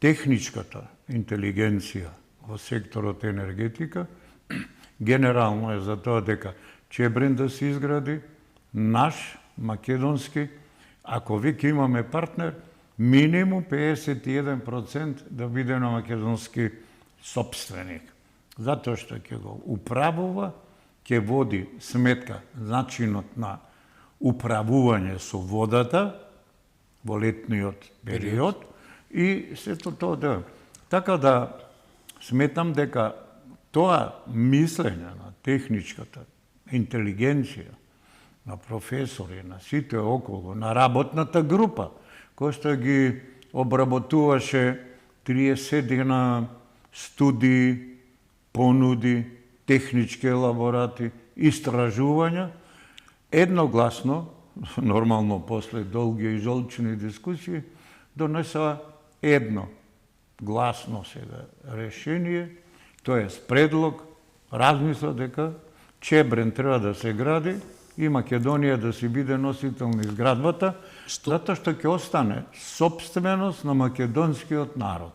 Техничката интелигенција во секторот енергетика генерално е за тоа дека Чебрин да се изгради наш македонски, ако веќе имаме партнер, минимум 51% да биде на македонски сопственик. Затоа што ќе го управува, ќе води сметка начинот на управување со водата во летниот период и сето тоа да. Така да сметам дека тоа мислење на техничката интелигенција, на професори, на сите околу, на работната група, која што ги обработуваше 30 дена студии, понуди, технички елаборати, истражувања, едногласно, нормално после долги и жолчни дискусии, донесува едно гласно сега решение, тоест предлог, размисла дека Чебрин треба да се гради и Македонија да си биде носител на изградбата, затоа што ќе остане сопственост на македонскиот народ.